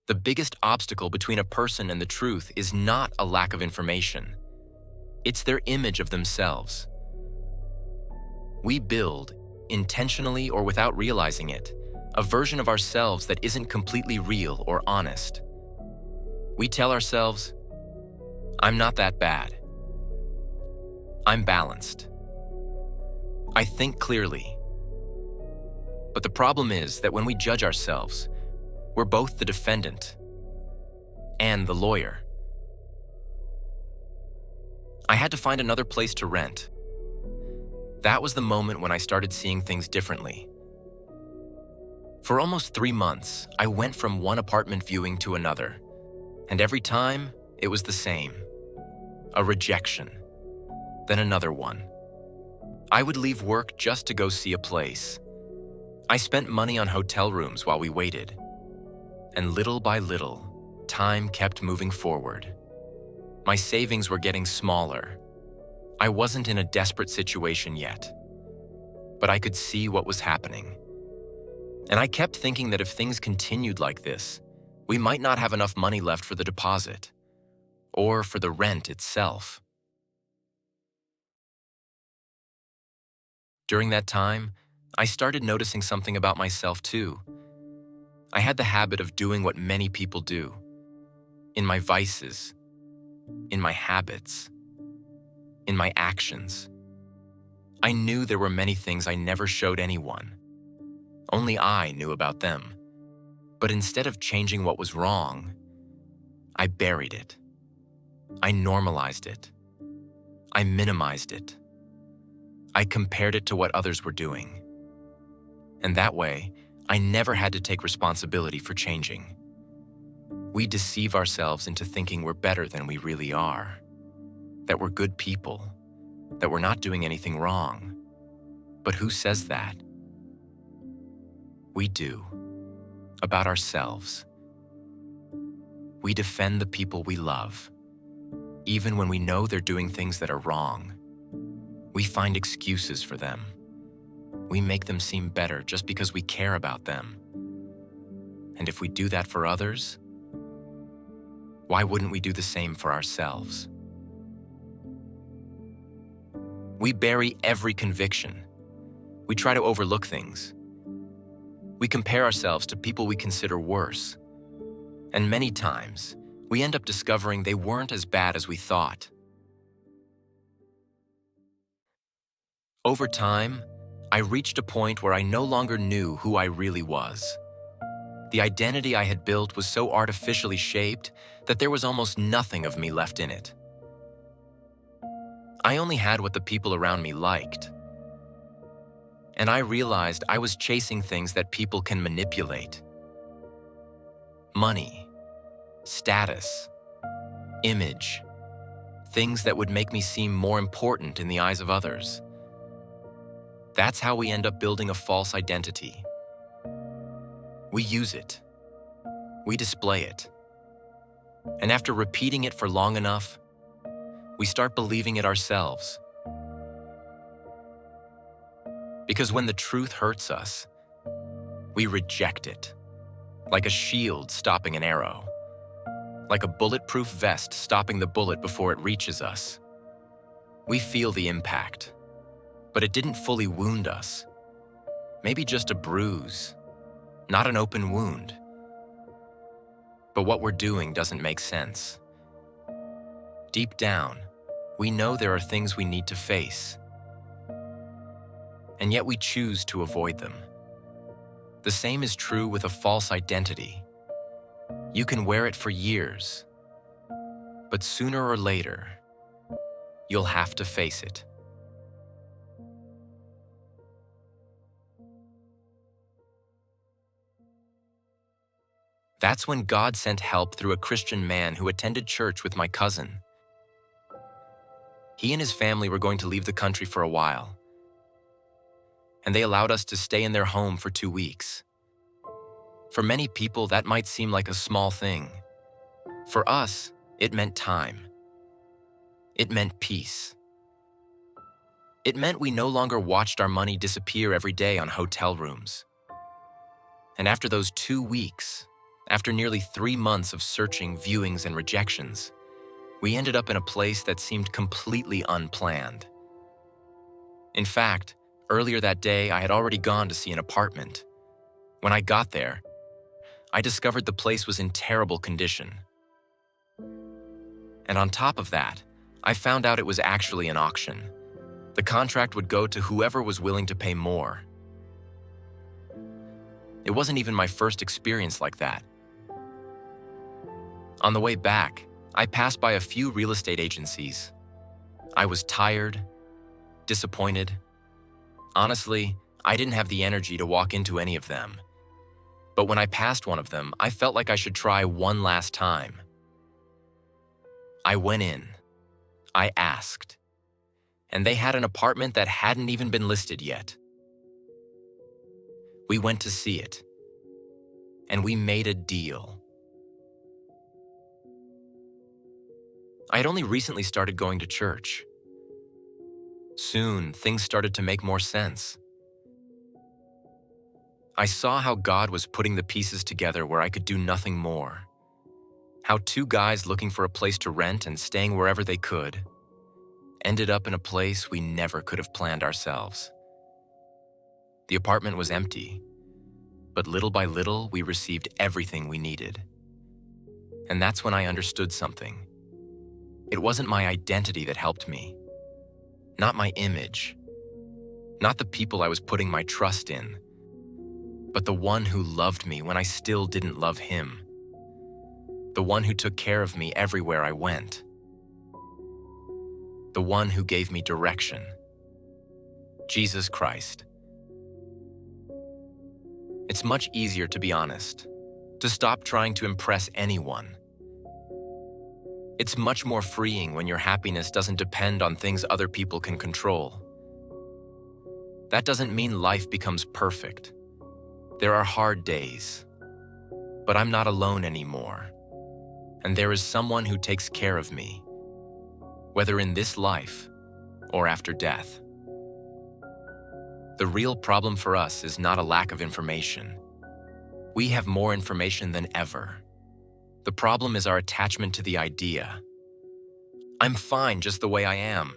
The biggest obstacle between a person and the truth is not a lack of information. It's their image of themselves. We build, intentionally or without realizing it, a version of ourselves that isn't completely real or honest. We tell ourselves, "I'm not that bad. I'm balanced. I think clearly." But the problem is that when we judge ourselves, we're both the defendant and the lawyer. I had to find another place to rent. That was the moment when I started seeing things differently. For almost 3 months, I went from one apartment viewing to another, and every time, it was the same. A rejection, then another one. I would leave work just to go see a place. I spent money on hotel rooms while we waited. And little by little, time kept moving forward. My savings were getting smaller. I wasn't in a desperate situation yet, but I could see what was happening. And I kept thinking that if things continued like this, we might not have enough money left for the deposit or for the rent itself. During that time, I started noticing something about myself too. I had the habit of doing what many people do. In my vices, in my habits, in my actions. I knew there were many things I never showed anyone. Only I knew about them. But instead of changing what was wrong, I buried it. I normalized it. I minimized it. I compared it to what others were doing. And that way, I never had to take responsibility for changing. We deceive ourselves into thinking we're better than we really are, that we're good people, that we're not doing anything wrong. But who says that? We do, about ourselves. We defend the people we love, even when we know they're doing things that are wrong. We find excuses for them. We make them seem better just because we care about them. And if we do that for others, why wouldn't we do the same for ourselves? We bury every conviction. We try to overlook things. We compare ourselves to people we consider worse. And many times, we end up discovering they weren't as bad as we thought. Over time, I reached a point where I no longer knew who I really was. The identity I had built was so artificially shaped that there was almost nothing of me left in it. I only had what the people around me liked. And I realized I was chasing things that people can manipulate. Money, status, image, things that would make me seem more important in the eyes of others. That's how we end up building a false identity. We use it. We display it. And after repeating it for long enough, we start believing it ourselves. Because when the truth hurts us, we reject it, like a shield stopping an arrow, like a bulletproof vest stopping the bullet before it reaches us. We feel the impact, but it didn't fully wound us. Maybe just a bruise, not an open wound. But what we're doing doesn't make sense. Deep down, we know there are things we need to face, and yet we choose to avoid them. The same is true with a false identity. You can wear it for years, but sooner or later, you'll have to face it. That's when God sent help through a Christian man who attended church with my cousin. He and his family were going to leave the country for a while, and they allowed us to stay in their home for 2 weeks. For many people, that might seem like a small thing. For us, it meant time. It meant peace. It meant we no longer watched our money disappear every day on hotel rooms. And after those 2 weeks, After nearly 3 months of searching, viewings, and rejections, we ended up in a place that seemed completely unplanned. In fact, earlier that day, I had already gone to see an apartment. When I got there, I discovered the place was in terrible condition. And on top of that, I found out it was actually an auction. The contract would go to whoever was willing to pay more. It wasn't even my first experience like that. On the way back, I passed by a few real estate agencies. I was tired, disappointed. Honestly, I didn't have the energy to walk into any of them. But when I passed one of them, I felt like I should try one last time. I went in. I asked. And they had an apartment that hadn't even been listed yet. We went to see it. And we made a deal. I had only recently started going to church. Soon, things started to make more sense. I saw how God was putting the pieces together where I could do nothing more. How two guys looking for a place to rent and staying wherever they could ended up in a place we never could have planned ourselves. The apartment was empty, but little by little, we received everything we needed. And that's when I understood something. It wasn't my identity that helped me, not my image, not the people I was putting my trust in, but the one who loved me when I still didn't love him, the one who took care of me everywhere I went, the one who gave me direction, Jesus Christ. It's much easier to be honest, to stop trying to impress anyone. It's much more freeing when your happiness doesn't depend on things other people can control. That doesn't mean life becomes perfect. There are hard days, but I'm not alone anymore. And there is someone who takes care of me, whether in this life or after death. The real problem for us is not a lack of information. We have more information than ever. The problem is our attachment to the idea. I'm fine just the way I am.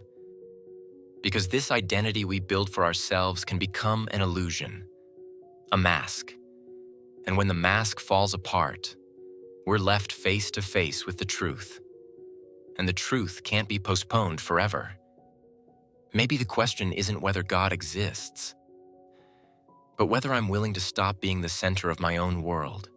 Because this identity we build for ourselves can become an illusion, a mask. And when the mask falls apart, we're left face to face with the truth. And the truth can't be postponed forever. Maybe the question isn't whether God exists, but whether I'm willing to stop being the center of my own world.